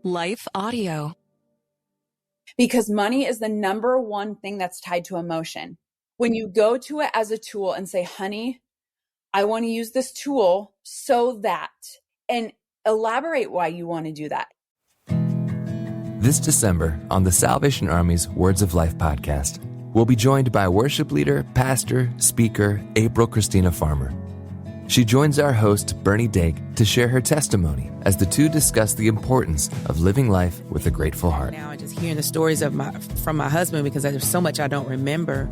Life Audio. Because money is the number one thing that's tied to emotion. When you go to it as a tool and say, honey, I want to use this tool so that, and elaborate why you want to do that. This December on the Salvation Army's Words of Life podcast, we'll be joined by worship leader, pastor, speaker, April Christina Farmer. She joins our host, Bernie Dake, to share her testimony as the two discuss the importance of living life with a grateful heart. Now, just hearing the stories from my husband, because there's so much I don't remember,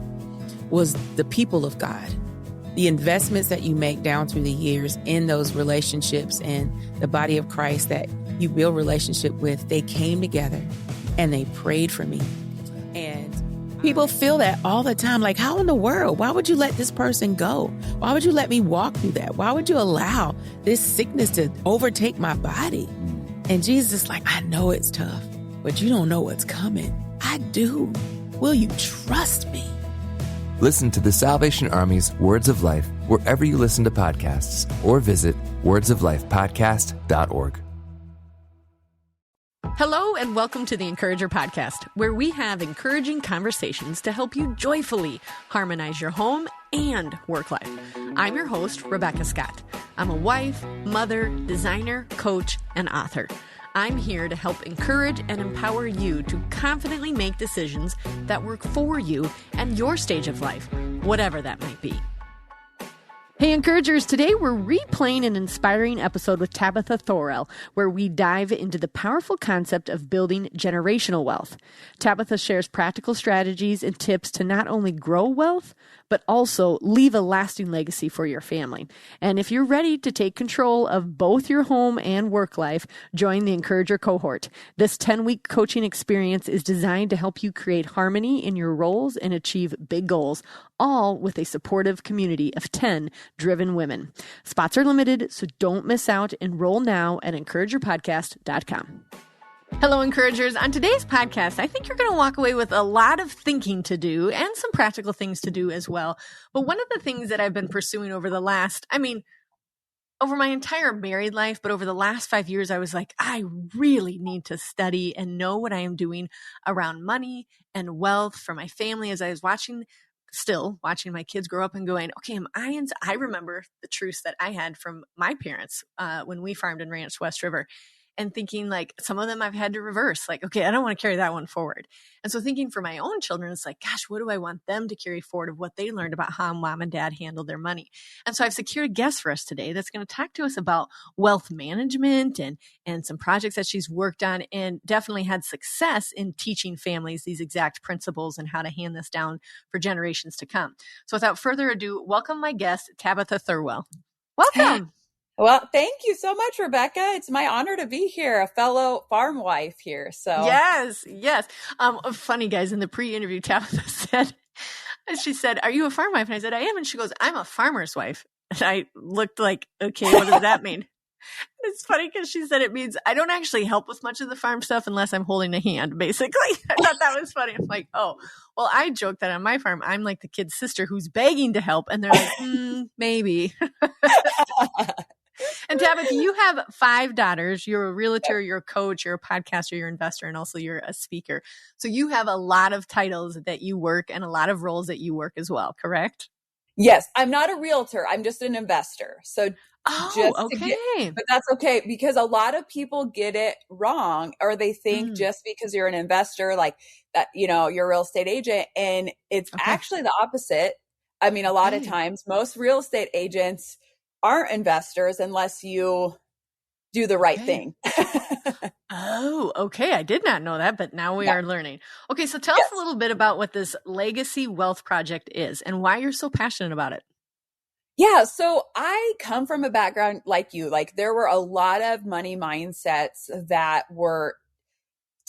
was the people of God. The investments that you make down through the years in those relationships and the body of Christ that you build relationship with, they came together and they prayed for me. And people feel that all the time, like, how in the world? Why would you let this person go? Why would you let me walk through that? Why would you allow this sickness to overtake my body? And Jesus is like, I know it's tough, but you don't know what's coming. I do. Will you trust me? Listen to the Salvation Army's Words of Life wherever you listen to podcasts or visit wordsoflifepodcast.org. Hello and welcome to the Encourager Podcast, where we have encouraging conversations to help you joyfully harmonize your home and work life. I'm your host, Rebecca Scott. I'm a wife, mother, designer, coach, and author. I'm here to help encourage and empower you to confidently make decisions that work for you and your stage of life, whatever that might be. Hey, Encouragers, today we're replaying an inspiring episode with Tabatha Thorell, where we dive into the powerful concept of building generational wealth. Tabatha shares practical strategies and tips to not only grow wealth, but also leave a lasting legacy for your family. And if you're ready to take control of both your home and work life, join the Encourager cohort. This 10-week coaching experience is designed to help you create harmony in your roles and achieve big goals, all with a supportive community of 10 driven women. Spots are limited, so don't miss out. Enroll now at encouragerpodcast.com. Hello, Encouragers. On today's podcast, I think you're going to walk away with a lot of thinking to do and some practical things to do as well. But one of the things that I've been pursuing over my entire married life, but over the last 5 years, I was like, I really need to study and know what I am doing around money and wealth for my family. As I was still watching my kids grow up and going, okay, I remember the truths that I had from my parents when we farmed and ranched West River, and thinking like some of them I've had to reverse, like, okay, I don't want to carry that one forward. And so thinking for my own children, it's like, gosh, what do I want them to carry forward of what they learned about how mom and dad handled their money? And so I've secured a guest for us today that's going to talk to us about wealth management and some projects that she's worked on and definitely had success in teaching families these exact principles and how to hand this down for generations to come. So without further ado, welcome my guest, Tabatha Thorell. Welcome. Well, thank you so much, Rebecca. It's my honor to be here, a fellow farm wife here. So yes. Funny, guys, in the pre-interview, Tabatha she said, are you a farm wife? And I said, I am. And she goes, I'm a farmer's wife. And I looked like, okay, what does that mean? It's funny because she said it means I don't actually help with much of the farm stuff unless I'm holding a hand, basically. I thought that was funny. I'm like, oh, well, I joke that on my farm, I'm like the kid's sister who's begging to help. And they're like, maybe. And Tabatha, you have 5 daughters. You're a realtor, you're a coach, you're a podcaster, you're an investor, and also you're a speaker. So you have a lot of titles that you work and a lot of roles that you work as well, correct? Yes, I'm not a realtor. I'm just an investor. So but that's okay, because a lot of people get it wrong, or they think just because you're an investor, like that, you're a real estate agent, and it's actually the opposite. I mean, a lot of times, most real estate agents aren't investors unless you do the right thing. Oh, okay. I did not know that, but now we are learning. Okay, so tell us a little bit about what this Legacy Wealth Project is and why you're so passionate about it. Yeah, so I come from a background like you. Like, there were a lot of money mindsets that were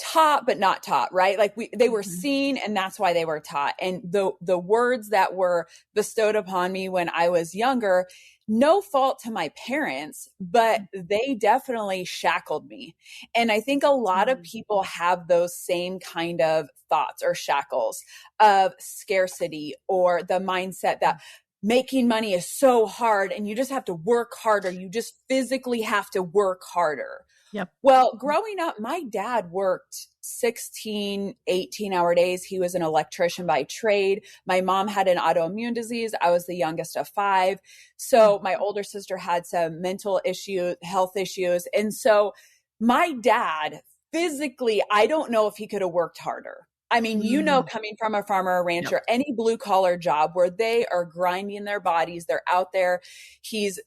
taught but not taught, right? Like they were seen, and that's why they were taught. And the words that were bestowed upon me when I was younger, no fault to my parents, but they definitely shackled me. And I think a lot of people have those same kind of thoughts or shackles of scarcity, or the mindset that making money is so hard and you just have to work harder. You just physically have to work harder. Yep. Well, growing up, my dad worked 16, 18-hour days. He was an electrician by trade. My mom had an autoimmune disease. I was the youngest of 5. So my older sister had some mental issues, health issues. And so my dad physically, I don't know if he could have worked harder. I mean, coming from a farmer or rancher, any blue collar job where they are grinding their bodies, they're out there. He's,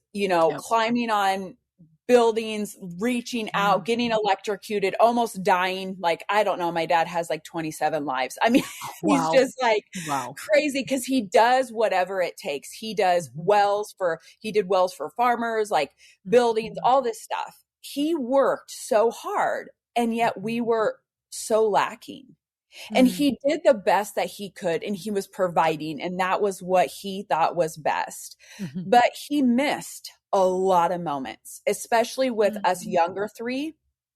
climbing on buildings, reaching out, getting electrocuted, almost dying. Like, I don't know. My dad has like 27 lives. I mean, he's just like crazy because he does whatever it takes. He does he did wells for farmers, like buildings, all this stuff. He worked so hard, and yet we were so lacking. And he did the best that he could, and he was providing, and that was what he thought was best. But he missed a lot of moments, especially with us younger 3,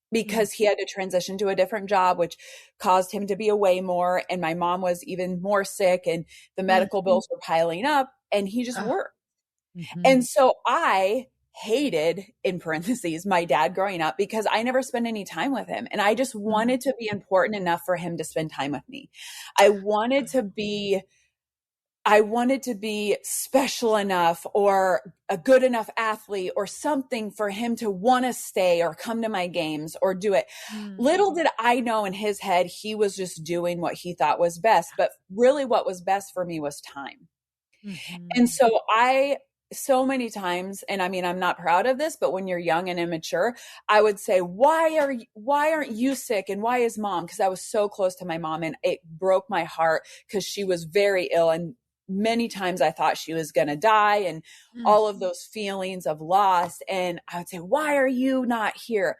because he had to transition to a different job, which caused him to be away more. And my mom was even more sick, and the medical bills were piling up, and he just worked. And so I hated, in parentheses, my dad growing up because I never spent any time with him. And I just wanted to be important enough for him to spend time with me. I wanted to be special enough or a good enough athlete or something for him to want to stay or come to my games or do it. Little did I know in his head, he was just doing what he thought was best. But really what was best for me was time. And so many times, and I mean, I'm not proud of this, but when you're young and immature, I would say, why aren't you sick? And why is mom? Because I was so close to my mom, and it broke my heart because she was very ill. And many times I thought she was going to die, and all of those feelings of loss. And I would say, why are you not here?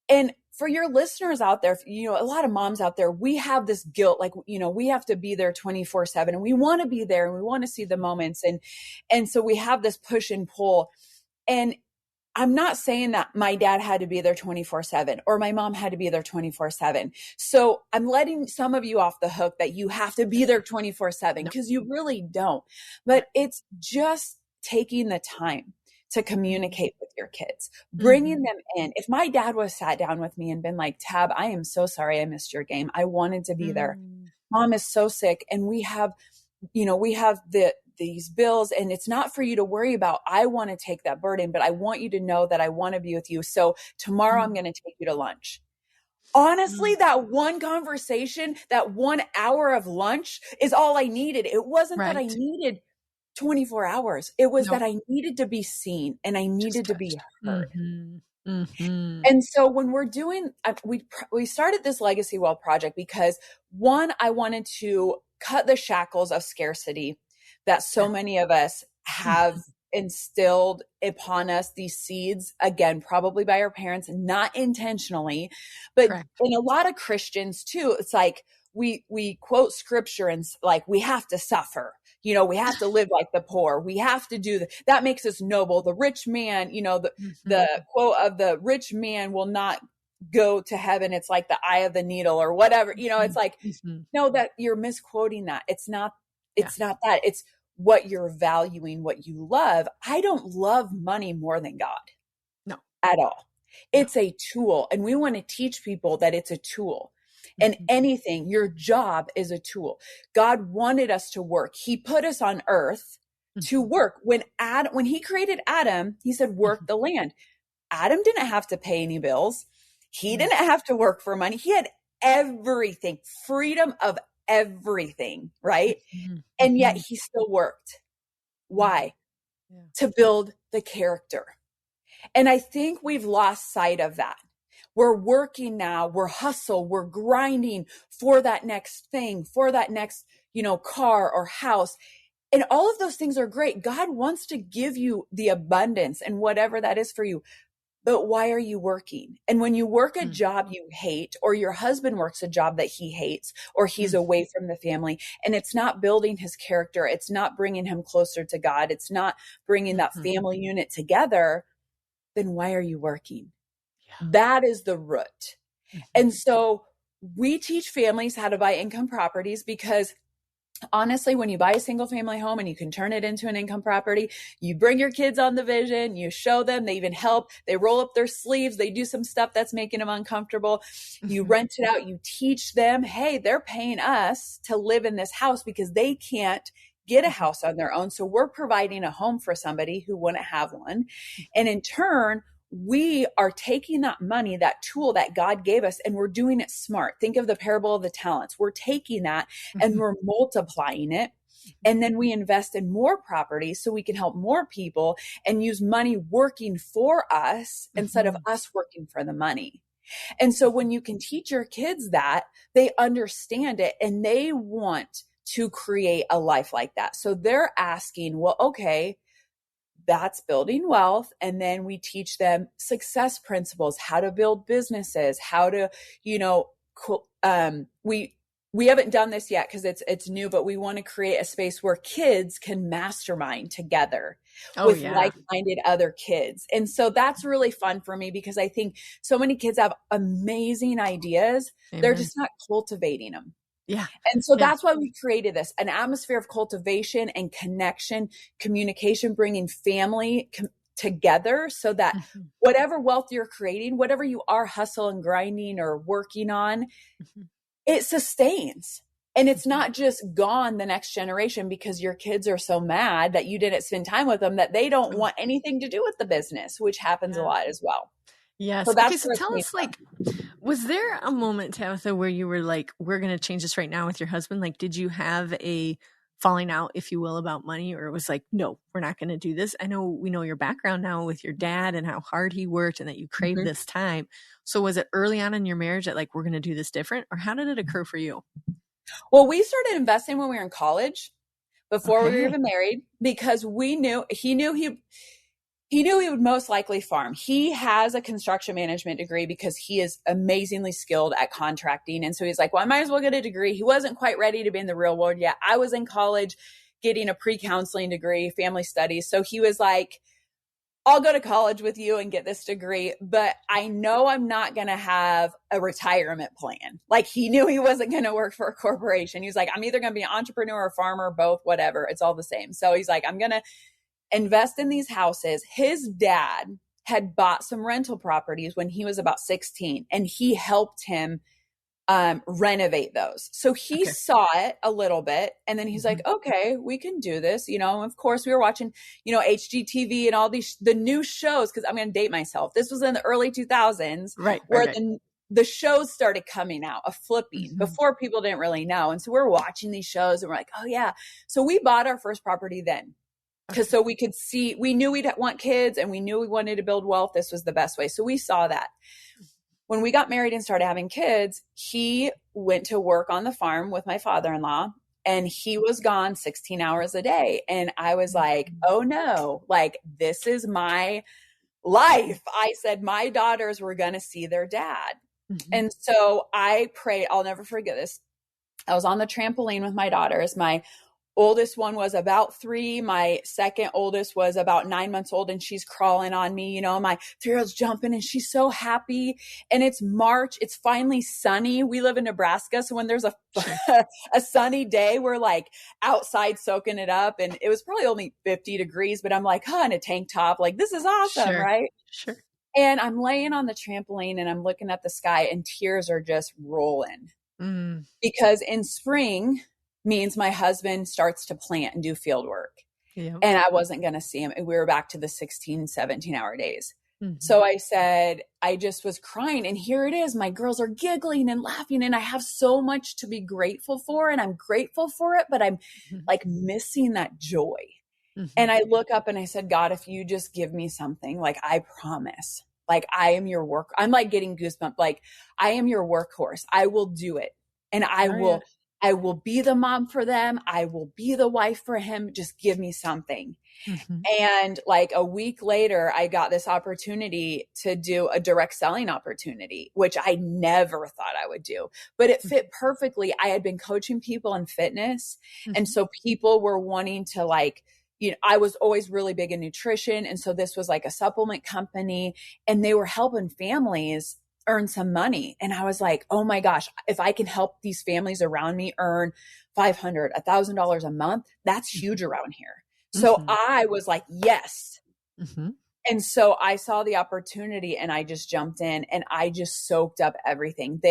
And for your listeners out there, a lot of moms out there, we have this guilt, like, we have to be there 24/7, and we want to be there, and we want to see the moments. And so we have this push and pull. And I'm not saying that my dad had to be there 24/7 or my mom had to be there 24/7. So I'm letting some of you off the hook that you have to be there 24/7 because you really don't. But it's just taking the time to communicate with your kids, bringing them in. If my dad was sat down with me and been like, Tab, I am so sorry I missed your game. I wanted to be there. Mom is so sick, and we have these bills, and it's not for you to worry about. I want to take that burden, but I want you to know that I want to be with you. So tomorrow I'm going to take you to lunch. Honestly, that one conversation, that 1 hour of lunch is all I needed. It wasn't that I needed 24 hours. It was that I needed to be seen, and I needed to be heard. And so when we're doing, we started this Legacy Well project because, one, I wanted to cut the shackles of scarcity that so many of us have instilled upon us, these seeds, again, probably by our parents, not intentionally, but in a lot of Christians too, it's like we quote scripture and like, we have to suffer. We have to live like the poor. We have to do that makes us noble. The rich man, the quote of the rich man will not go to heaven. It's like the eye of the needle or whatever, it's like, no, that you're misquoting that. It's not that. It's what you're valuing, what you love. I don't love money more than God. No. At all. It's a tool. And we want to teach people that it's a tool. And anything, your job is a tool. God wanted us to work. He put us on earth to work. When he created Adam, he said, work the land. Adam didn't have to pay any bills. He didn't have to work for money. He had everything, freedom of everything, right? And yet he still worked. Why? To build the character. And I think we've lost sight of that. We're working now, we're hustle, we're grinding for that next thing, for that next, car or house. And all of those things are great. God wants to give you the abundance and whatever that is for you. But why are you working? And when you work a job you hate, or your husband works a job that he hates, or he's away from the family, and it's not building his character, it's not bringing him closer to God, it's not bringing that family unit together, then why are you working? That is the root. And so we teach families how to buy income properties because honestly, when you buy a single family home and you can turn it into an income property, you bring your kids on the vision, you show them, they even help, they roll up their sleeves, they do some stuff that's making them uncomfortable. You rent it out, you teach them, hey, they're paying us to live in this house because they can't get a house on their own. So we're providing a home for somebody who wouldn't have one. And in turn, we are taking that money, that tool that God gave us, and we're doing it smart. Think of the parable of the talents. We're taking that and we're multiplying it. And then we invest in more property so we can help more people and use money working for us instead of us working for the money. And so when you can teach your kids that, they understand it and they want to create a life like that. So they're asking, well, okay, that's building wealth. And then we teach them success principles, how to build businesses, how to, we haven't done this yet because it's new, but we want to create a space where kids can mastermind together with like-minded other kids. And so that's really fun for me because I think so many kids have amazing ideas. Amen. They're just not cultivating them. Yeah. And so that's why we created this, an atmosphere of cultivation and connection, communication, bringing family together so that whatever wealth you're creating, whatever you are hustle and grinding or working on, it sustains. And it's not just gone the next generation because your kids are so mad that you didn't spend time with them that they don't want anything to do with the business, which happens a lot as well. Yes. So okay, so tell us, like, was there a moment, Tabatha, where you were like, we're going to change this right now with your husband? Like, did you have a falling out, if you will, about money, or it was like, no, we're not going to do this? I know we know your background now with your dad and how hard he worked and that you craved this time. So was it early on in your marriage that like, we're going to do this different, or how did it occur for you? Well, we started investing when we were in college before we were even married because he knew he would most likely farm. He has a construction management degree because he is amazingly skilled at contracting. And so he's like, well, I might as well get a degree. He wasn't quite ready to be in the real world yet. I was in college getting a pre-counseling degree, family studies. So he was like, I'll go to college with you and get this degree, but I know I'm not going to have a retirement plan. Like he knew he wasn't going to work for a corporation. He was like, I'm either going to be an entrepreneur or farmer, both, whatever. It's all the same. So he's like, I'm going to invest in these houses. His dad had bought some rental properties when he was about 16 and he helped him renovate those. So he saw it a little bit and then he's like, okay, we can do this. Of course we were watching, HGTV and all the new shows. Cause I'm going to date myself. This was in the early 2000s, where the shows started coming out of flipping before people didn't really know. And so we're watching these shows and we're like, oh yeah. So we bought our first property then. Because so we could see, we knew we'd want kids and we knew we wanted to build wealth. This was the best way. So we saw that. When we got married and started having kids, he went to work on the farm with my father-in-law and he was gone 16 hours a day. And I was like, oh no, like this is my life. I said, my daughters were going to see their dad. And so I prayed, I'll never forget this. I was on the trampoline with my daughters. My oldest one was about 3. My second oldest was about 9 months old and she's crawling on me. My 3-year-old's jumping and she's so happy. And it's March. It's finally sunny. We live in Nebraska. So when there's a sunny day, we're like outside soaking it up. And it was probably only 50 degrees, but I'm like, in a tank top, like this is awesome. Right? Sure. And I'm laying on the trampoline and I'm looking at the sky and tears are just rolling because in spring means my husband starts to plant and do field work. And I wasn't going to see him. And we were back to the 16, 17 hour days. So I said, I just was crying. And here it is. My girls are giggling and laughing. And I have so much to be grateful for. And I'm grateful for it. But I'm like missing that joy. And I look up and I said, God, if you just give me something, like I promise, like I am your work. I'm like getting goosebumps. Like I am your workhorse. I will do it. And I will be the mom for them. I will be the wife for him. Just give me something. And like a week later, I got this opportunity to do a direct selling opportunity, which I never thought I would do, but it fit perfectly. I had been coaching people in fitness. And so people were wanting to like, I was always really big in nutrition. And so this was like a supplement company and they were helping families earn some money. And I was like, oh my gosh, if I can help these families around me earn $500, $1,000 a month, that's huge around here. So I was like, yes. And so I saw the opportunity and I just jumped in and I just soaked up everything.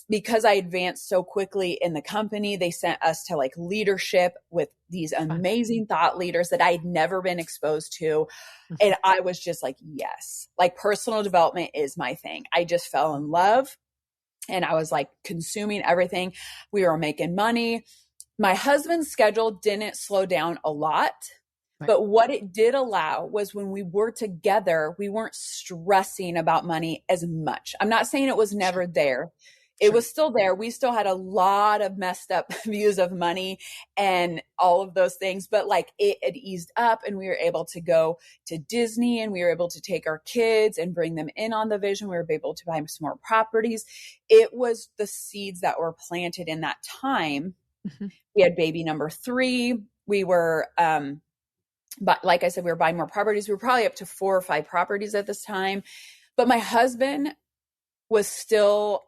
Because I advanced so quickly in the company, they sent us to like leadership with these amazing thought leaders that I had never been exposed to. And I was just like, yes, like personal development is my thing. I just fell in love and I was like consuming everything. We were making money. My husband's schedule didn't slow down a lot. But what it did allow was when we were together, we weren't stressing about money as much. I'm not saying it was never there. It was still there. We still had a lot of messed up views of money and all of those things, but like it had eased up and we were able to go to Disney and we were able to take our kids and bring them in on the vision. We were able to buy some more properties. It was the seeds that were planted in that time. We had baby number 3. We were, but like I said, we were buying more properties. We were probably up to 4 or 5 properties at this time, but my husband was still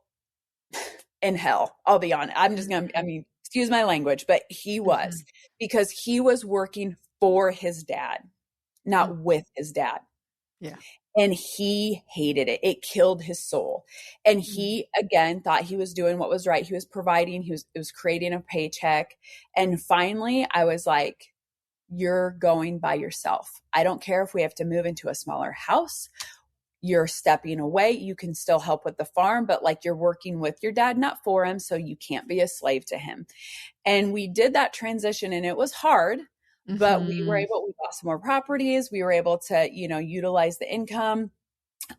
in hell. I'll be honest. Excuse my language, but he was, because he was working for his dad, not with his dad. Yeah. And he hated it. It killed his soul. And he, again, thought he was doing what was right. He was providing, it was creating a paycheck. And finally I was like, you're going by yourself. I don't care if we have to move into a smaller house. You're stepping away. You can still help with the farm, but like you're working with your dad, not for him. So you can't be a slave to him. And we did that transition and it was hard, but we bought some more properties. We were able to, utilize the income.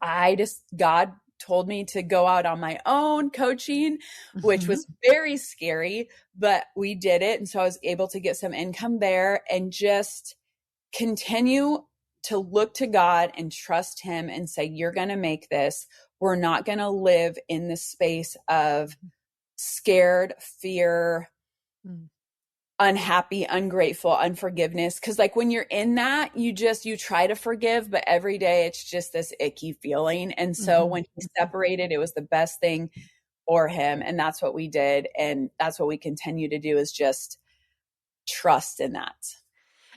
God told me to go out on my own coaching, which was very scary, but we did it. And so I was able to get some income there and just continue to look to God and trust him and say, you're going to make this. We're not going to live in the space of scared, fear, unhappy, ungrateful, unforgiveness. Cause like when you're in that, you try to forgive, but every day it's just this icky feeling. And so when he separated, it was the best thing for him. And that's what we did. And that's what we continue to do, is just trust in that.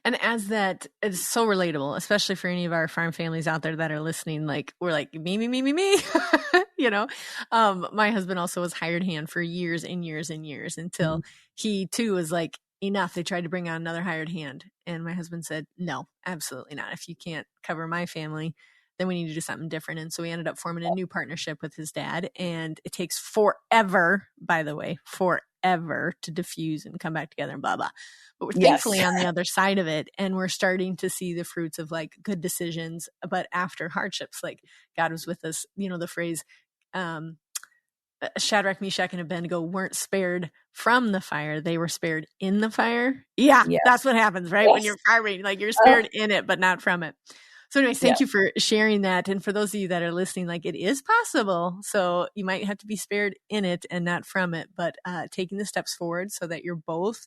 And as that, it's so relatable, especially for any of our farm families out there that are listening. Like we're like, me. My husband also was hired hand for years and years and years until he too was like, enough. They tried to bring on another hired hand. And my husband said, no, absolutely not. If you can't cover my family, then we need to do something different. And so we ended up forming a new partnership with his dad. And it takes forever, by the way, to diffuse and come back together and blah, blah. But we're thankfully on the other side of it. And we're starting to see the fruits of like good decisions, but after hardships, like God was with us. The phrase, Shadrach, Meshach, and Abednego weren't spared from the fire. They were spared in the fire. Yeah. That's what happens, right? When you're firing, like you're spared in it, but not from it. So anyways, thank you for sharing that. And for those of you that are listening, like it is possible. So you might have to be spared in it and not from it, but taking the steps forward so that you're both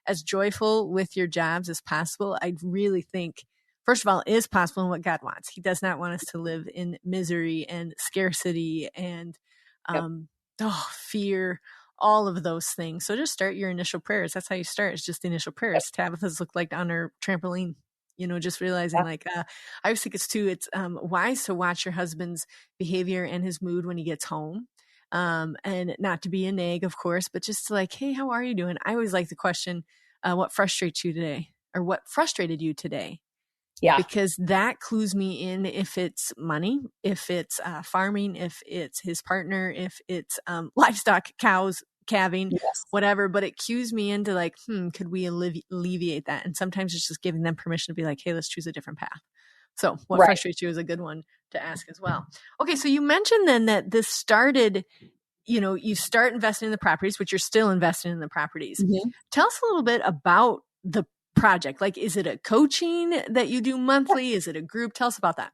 as joyful with your jobs as possible. I really think, first of all, it is possible in what God wants. He does not want us to live in misery and scarcity and fear, all of those things. So just start your initial prayers. That's how you start. It's just the initial prayers. Tabitha's look like on her trampoline. Just realizing I always think it's wise to watch your husband's behavior and his mood when he gets home. And not to be a nag, of course, but just to like, hey, how are you doing? I always like the question, what frustrates you today, or what frustrated you today? Yeah. Because that clues me in if it's money, if it's farming, if it's his partner, if it's livestock, cows, calving, whatever, but it cues me into like, could we alleviate that? And sometimes it's just giving them permission to be like, hey, let's choose a different path. So what frustrates you is a good one to ask as well. Okay. So you mentioned then that this started, you start investing in the properties, which you're still investing in the properties. Tell us a little bit about the project. Like, is it a coaching that you do monthly? Is it a group? Tell us about that.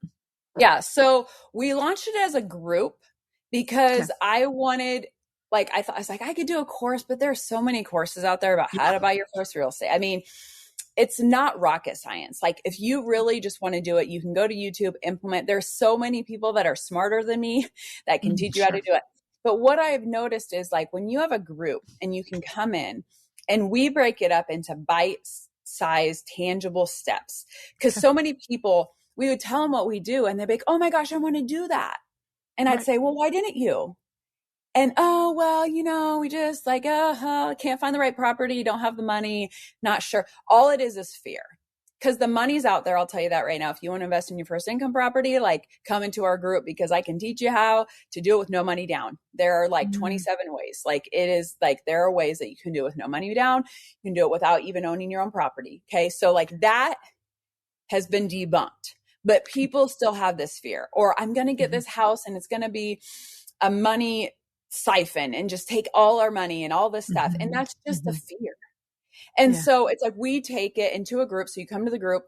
Yeah. So we launched it as a group because I wanted, I was like, I could do a course, but there's so many courses out there about how to buy your first real estate. I mean, it's not rocket science. Like if you really just want to do it, you can go to YouTube, implement. There's so many people that are smarter than me that can teach you how to do it. But what I've noticed is like when you have a group and you can come in and we break it up into bite-sized, tangible steps. Because so many people, we would tell them what we do and they'd be like, oh my gosh, I want to do that. And I'd say, well, why didn't you? And, oh, well, we just like, can't find the right property. Don't have the money. Not sure. All it is fear. Because the money's out there. I'll tell you that right now. If you want to invest in your first income property, like come into our group because I can teach you how to do it with no money down. There are like 27 ways. Like it is like, there are ways that you can do it with no money down. You can do it without even owning your own property. Okay. So like that has been debunked, but people still have this fear, or I'm going to get this house and it's going to be a money siphon and just take all our money and all this stuff. And that's just a fear. And so it's like, we take it into a group. So you come to the group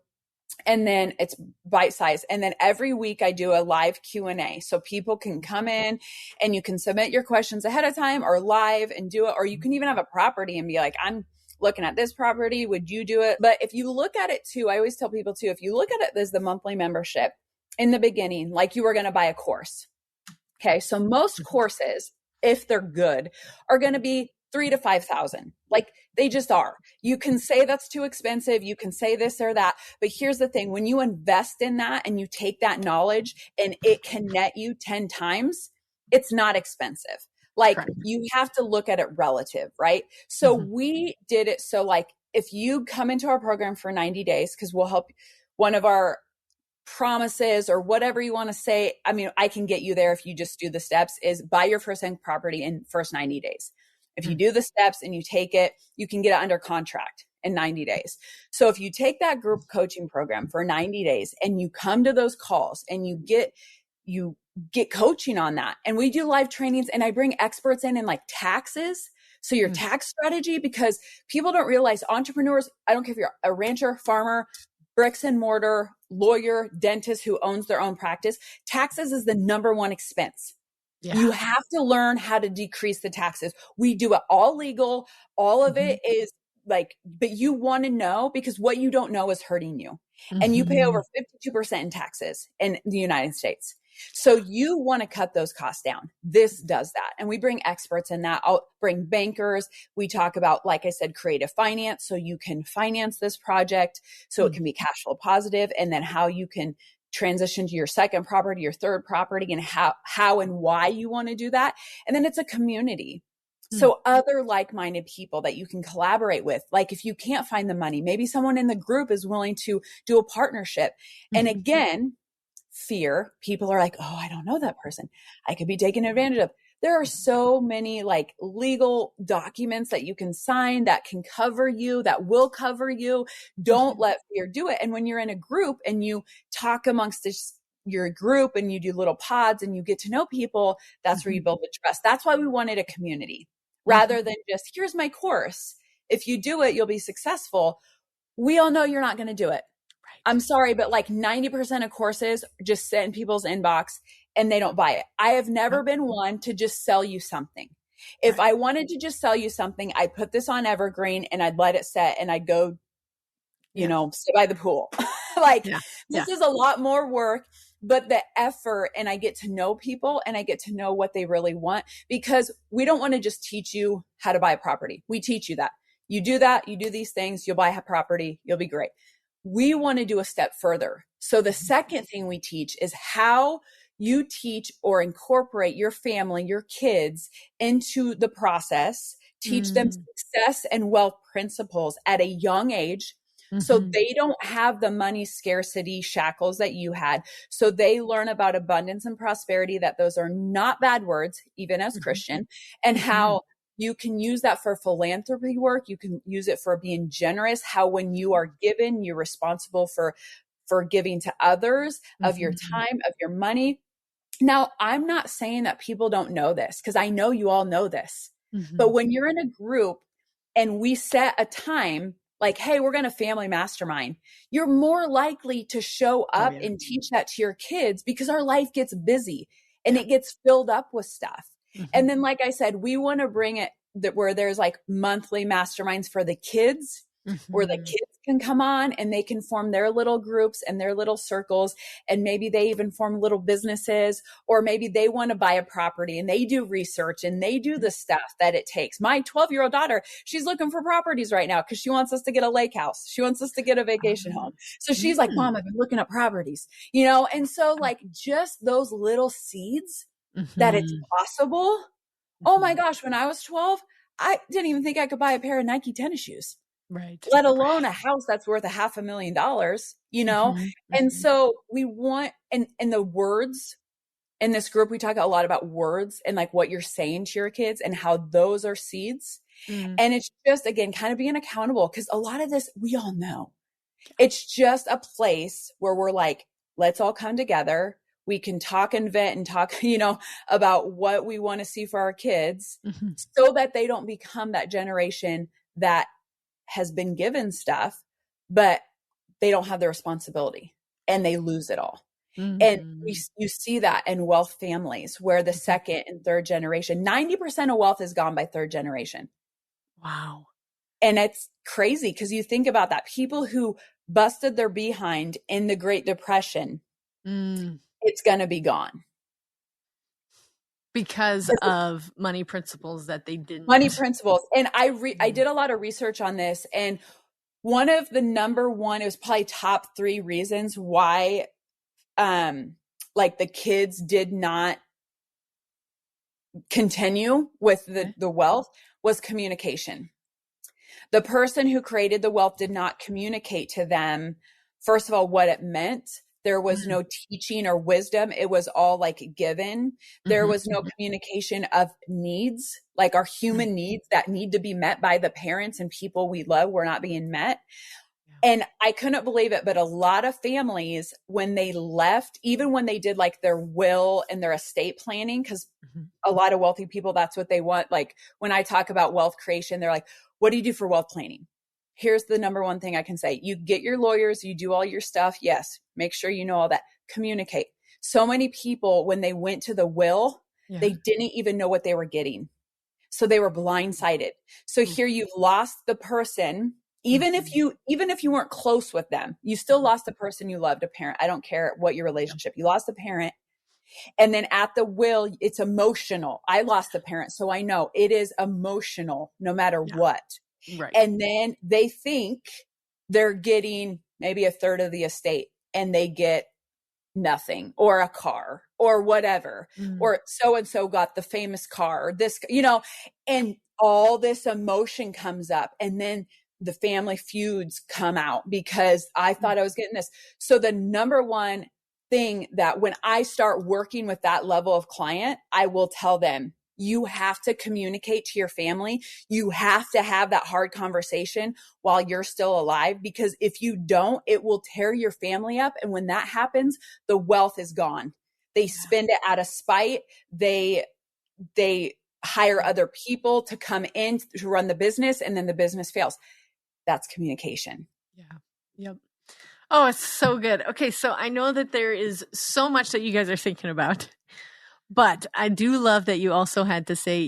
and then it's bite size. And then every week I do a live Q&A. So people can come in and you can submit your questions ahead of time or live and do it. Or you can even have a property and be like, I'm looking at this property. Would you do it? But if you look at it too, I always tell people too, if you look at it as the monthly membership in the beginning, like you were going to buy a course. Okay. So most courses, if they're good, are going to be $3,000 to $5,000. Like they just are. You can say that's too expensive. You can say this or that. But here's the thing. When you invest in that and you take that knowledge and it can net you 10 times, it's not expensive. Like you have to look at it relative, right? So we did it. So like if you come into our program for 90 days, because we'll help, one of our promises or whatever you want to say, I mean, I can get you there if you just do the steps, is buy your first income property in first 90 days. If you do the steps and you take it, you can get it under contract in 90 days. So if you take that group coaching program for 90 days and you come to those calls and you get coaching on that, and we do live trainings and I bring experts in like taxes. So your tax strategy, because people don't realize entrepreneurs, I don't care if you're a rancher, farmer, bricks and mortar, lawyer, dentist who owns their own practice, taxes is the number one expense. Yeah. You have to learn how to decrease the taxes. We do it all legal. All of it is like, but you want to know, because what you don't know is hurting you. And you pay over 52% in taxes in the United States. So you want to cut those costs down. This does that. And we bring experts in that. I'll bring bankers. We talk about, like I said, creative finance. So you can finance this project so it can be cash flow positive, and then how you can transition to your second property, your third property, and how and why you want to do that. And then it's a community. So other like-minded people that you can collaborate with. Like if you can't find the money, maybe someone in the group is willing to do a partnership. And again, fear. People are like, oh, I don't know that person. I could be taken advantage of. There are so many like legal documents that you can sign that can cover you, that will cover you. Don't let fear do it. And when you're in a group and you talk amongst your group and you do little pods and you get to know people, that's where you build the trust. That's why we wanted a community rather than just, here's my course. If you do it, you'll be successful. We all know you're not going to do it. I'm sorry, but like 90% of courses just sit in people's inbox and they don't buy it. I have never been one to just sell you something. If I wanted to just sell you something, I'd put this on Evergreen and I'd let it set and I'd go, sit by the pool. This is a lot more work, but the effort, and I get to know people and I get to know what they really want, because we don't want to just teach you how to buy a property. We teach you that. You do that, you do these things, you'll buy a property, you'll be great. We want to do a step further. So the second thing we teach is how you teach or incorporate your family, your kids into the process, teach them success and wealth principles at a young age. So they don't have the money scarcity shackles that you had. So they learn about abundance and prosperity, that those are not bad words, even as Christian, and how you can use that for philanthropy work. You can use it for being generous. How when you are given, you're responsible for giving to others of your time, of your money. Now, I'm not saying that people don't know this, because I know you all know this. But when you're in a group and we set a time, like, hey, we're going to family mastermind, you're more likely to show up and teach that to your kids, because our life gets busy and it gets filled up with stuff. And then, like I said, we want to bring it that where there's like monthly masterminds for the kids where the Mhm. kids can come on and they can form their little groups and their little circles. And maybe they even form little businesses, or maybe they want to buy a property and they do research and they do the stuff that it takes. My 12-year-old daughter, she's looking for properties right now because she wants us to get a lake house. She wants us to get a vacation home. So she's like, Mom, I've been looking at properties, And so like just those little seeds that it's Mhm. possible. Oh my gosh, when I was 12, I didn't even think I could buy a pair of Nike tennis shoes, Right. let alone a house that's worth $500,000, Mhm. And Mhm. so we want, and the words in this group, we talk a lot about words and like what you're saying to your kids and how those are seeds. Mm. And it's just, again, kind of being accountable, because a lot of this, we all know. It's just a place where we're like, let's all come together. We can talk and vent and talk, about what we want to see for our kids, Mhm. so that they don't become that generation that has been given stuff, but they don't have the responsibility and they lose it all. And Mhm. you see that in wealth families where the second and third generation, 90% of wealth is gone by third generation. Wow. And it's crazy because you think about that. People who busted their behind in the Great Depression, Mm. it's going to be gone. Because of money principles that they didn't. Money principles. And I did a lot of research on this, and one of the number one, it was probably top 3 reasons why like the kids did not continue with the wealth was communication. The person who created the wealth did not communicate to them, first of all, what it meant. There was no teaching or wisdom. It was all like given. There was no communication of needs, like our human needs that need to be met by the parents and people we love were not being met. And I couldn't believe it, but a lot of families, when they left, even when they did like their will and their estate planning, because a lot of wealthy people, that's what they want. Like when I talk about wealth creation, they're like, what do you do for wealth planning? Here's the number one thing I can say. You get your lawyers, you do all your stuff. Yes. Make sure you know all that. Communicate. So many people, when they went to the will, they didn't even know what they were getting. So they were blindsided. So here you've lost the person. Even if you weren't close with them, you still lost the person you loved, a parent. I don't care what your relationship. You lost a parent. And then at the will, it's emotional. I lost a parent, so I know it is emotional no matter what. Right. And then they think they're getting maybe a third of the estate and they get nothing, or a car or whatever, or so-and-so got the famous car, or this, and all this emotion comes up, and then the family feuds come out because I thought I was getting this. So the number one thing that when I start working with that level of client, I will tell them, you have to communicate to your family. You have to have that hard conversation while you're still alive, because if you don't, it will tear your family up. And when that happens, the wealth is gone. They spend it out of spite. They hire other people to come in to run the business, and then the business fails. That's communication. Yeah. Yep. Oh, it's so good. Okay. So I know that there is so much that you guys are thinking about, but I do love that you also had to say,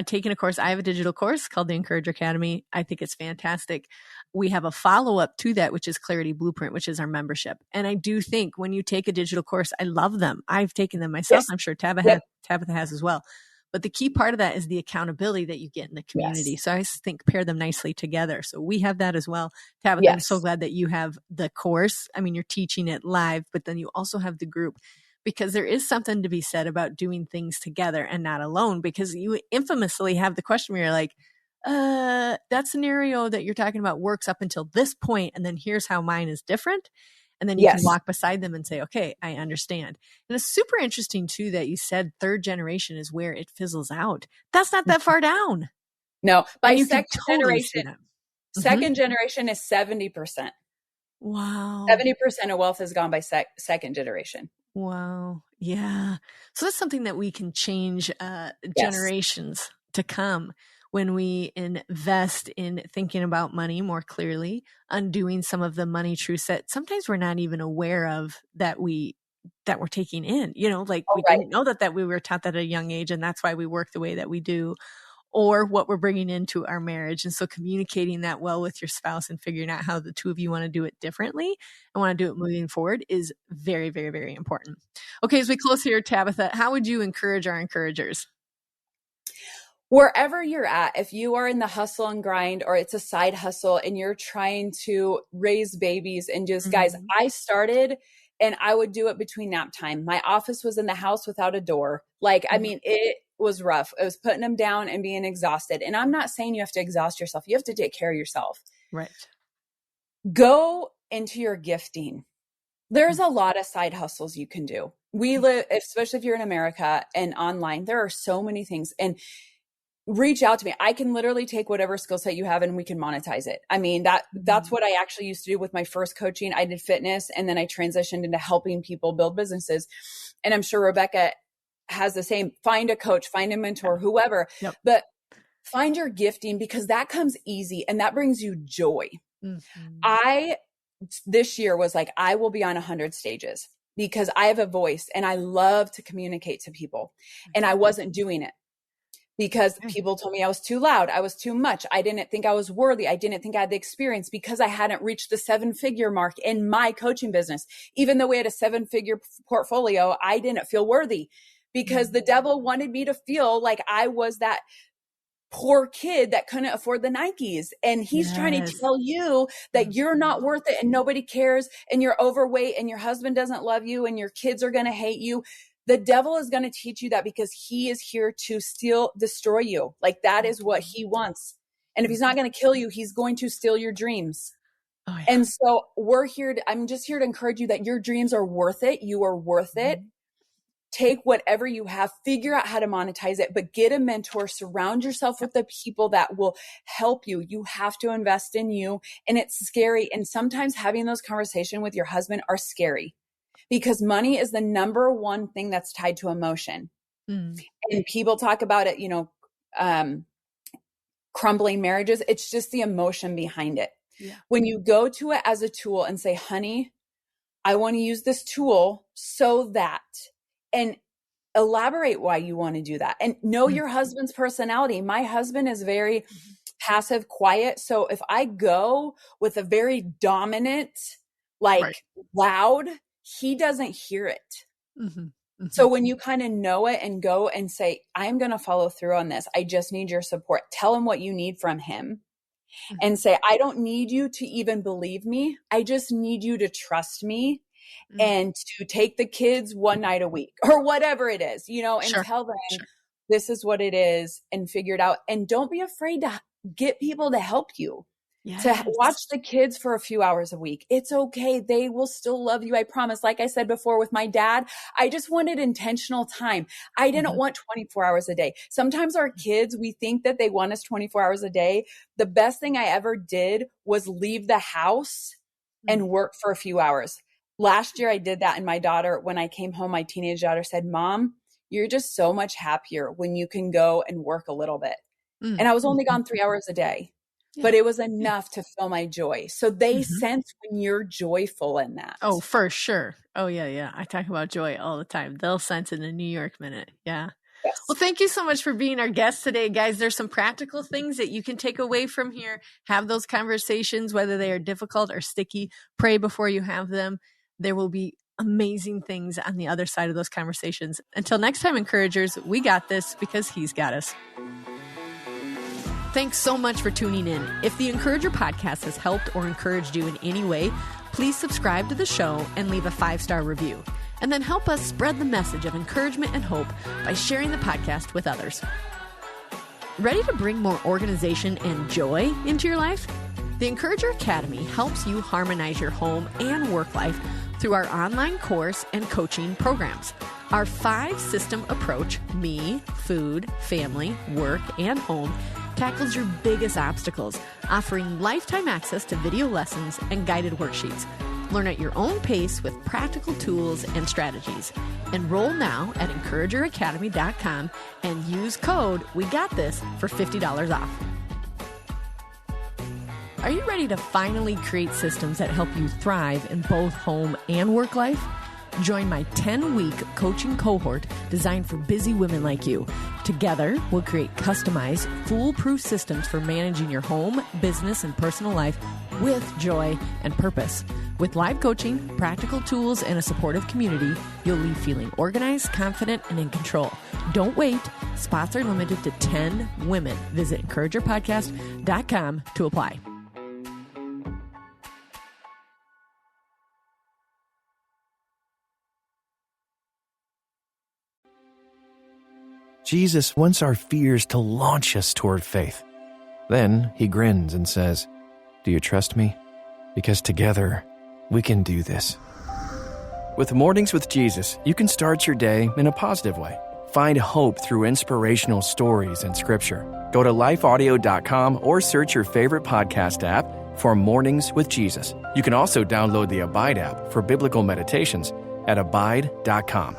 taking a course. I have a digital course called the Encourager Academy. I think it's fantastic. We have a follow-up to that, which is Clarity Blueprint, which is our membership. And I do think when you take a digital course, I love them. I've taken them myself. Yes. I'm sure Tabatha has as well. But the key part of that is the accountability that you get in the community. Yes. So I think pair them nicely together. So we have that as well. Tabatha, Yes. I'm so glad that you have the course. I mean, you're teaching it live, but then you also have the group, because there is something to be said about doing things together and not alone, because you infamously have the question where you're like, that scenario that you're talking about works up until this point, and then here's how mine is different. And then you can walk beside them and say, okay, I understand. And it's super interesting too that you said third generation is where it fizzles out. That's not that far down. No, by second generation, second generation is 70%. Wow. 70% of wealth has gone by second generation. Wow. Yeah. So that's something that we can change generations to come when we invest in thinking about money more clearly, undoing some of the money truths that sometimes we're not even aware of that we're taking in, we didn't know that we were taught that at a young age, and that's why we work the way that we do. or what we're bringing into our marriage. And so communicating that well with your spouse and figuring out how the two of you want to do it differently and want to do it moving forward is very, very, very important. Okay, as we close here, Tabatha, how would you encourage our encouragers? Wherever you're at, if you are in the hustle and grind or it's a side hustle and you're trying to raise babies and just, guys, I started and I would do it between nap time. My office was in the house without a door. Like, I mean, it was rough. It was putting them down and being exhausted. And I'm not saying you have to exhaust yourself. You have to take care of yourself. Right. Go into your gifting. There's a lot of side hustles you can do. We live, especially if you're in America and online, there are so many things. And reach out to me. I can literally take whatever skill set you have and we can monetize it. I mean, that's what I actually used to do with my first coaching. I did fitness and then I transitioned into helping people build businesses. And I'm sure Rebecca has the same. Find a coach, find a mentor, whoever, but find your gifting because that comes easy and that brings you joy. This year was like, I will be on 100 stages because I have a voice and I love to communicate to people and I wasn't doing it. Because people told me I was too loud. I was too much. I didn't think I was worthy. I didn't think I had the experience because I hadn't reached the 7-figure mark in my coaching business. Even though we had a 7-figure portfolio, I didn't feel worthy because the devil wanted me to feel like I was that poor kid that couldn't afford the Nikes. And he's trying to tell you that you're not worth it and nobody cares and you're overweight and your husband doesn't love you and your kids are going to hate you. The devil is going to teach you that because he is here to steal, destroy you. Like that is what he wants. And if he's not going to kill you, he's going to steal your dreams. Oh, yeah. And so I'm just here to encourage you that your dreams are worth it. You are worth it. Take whatever you have, figure out how to monetize it, but get a mentor, surround yourself with the people that will help you. You have to invest in you and it's scary. And sometimes having those conversations with your husband are scary. Because money is the number one thing that's tied to emotion. And people talk about it, crumbling marriages. It's just the emotion behind it. Yeah. When you go to it as a tool and say, honey, I want to use this tool so that, and elaborate why you want to do that and know your husband's personality. My husband is very passive, quiet. So if I go with a very dominant, loud, he doesn't hear it. So when you kind of know it and go and say, I'm going to follow through on this. I just need your support. Tell him what you need from him and say, I don't need you to even believe me. I just need you to trust me and to take the kids one night a week or whatever it is, and tell them this is what it is and figure it out. And don't be afraid to get people to help you. To watch the kids for a few hours a week. It's okay. They will still love you. I promise. Like I said before with my dad, I just wanted intentional time. I didn't want 24 hours a day. Sometimes our kids, we think that they want us 24 hours a day. The best thing I ever did was leave the house and work for a few hours. Last year I did that. And my daughter, when I came home, my teenage daughter said, Mom, you're just so much happier when you can go and work a little bit. And I was only gone 3 hours a day. But it was enough to fill my joy. So they sense when you're joyful in that. Oh, for sure. Oh, yeah. I talk about joy all the time. They'll sense in a New York minute. Yeah. Yes. Well, thank you so much for being our guest today, guys. There's some practical things that you can take away from here. Have those conversations, whether they are difficult or sticky. Pray before you have them. There will be amazing things on the other side of those conversations. Until next time, encouragers, we got this because he's got us. Thanks so much for tuning in. If the Encourager podcast has helped or encouraged you in any way, please subscribe to the show and leave a 5-star review. And then help us spread the message of encouragement and hope by sharing the podcast with others. Ready to bring more organization and joy into your life? The Encourager Academy helps you harmonize your home and work life through our online course and coaching programs. Our 5-system approach, me, food, family, work, and home, tackles your biggest obstacles, offering lifetime access to video lessons and guided worksheets. Learn at your own pace with practical tools and strategies. Enroll now at encourageracademy.com and use code WeGotThis for $50 off. Are you ready to finally create systems that help you thrive in both home and work life? Join my 10-week coaching cohort designed for busy women like you. Together, we'll create customized, foolproof systems for managing your home, business, and personal life with joy and purpose. With live coaching, practical tools, and a supportive community, you'll leave feeling organized, confident, and in control. Don't wait. Spots are limited to 10 women. Visit encouragerpodcast.com to apply. Jesus wants our fears to launch us toward faith. Then he grins and says, "Do you trust me? Because together we can do this." With Mornings with Jesus, you can start your day in a positive way. Find hope through inspirational stories and scripture. Go to lifeaudio.com or search your favorite podcast app for Mornings with Jesus. You can also download the Abide app for biblical meditations at abide.com.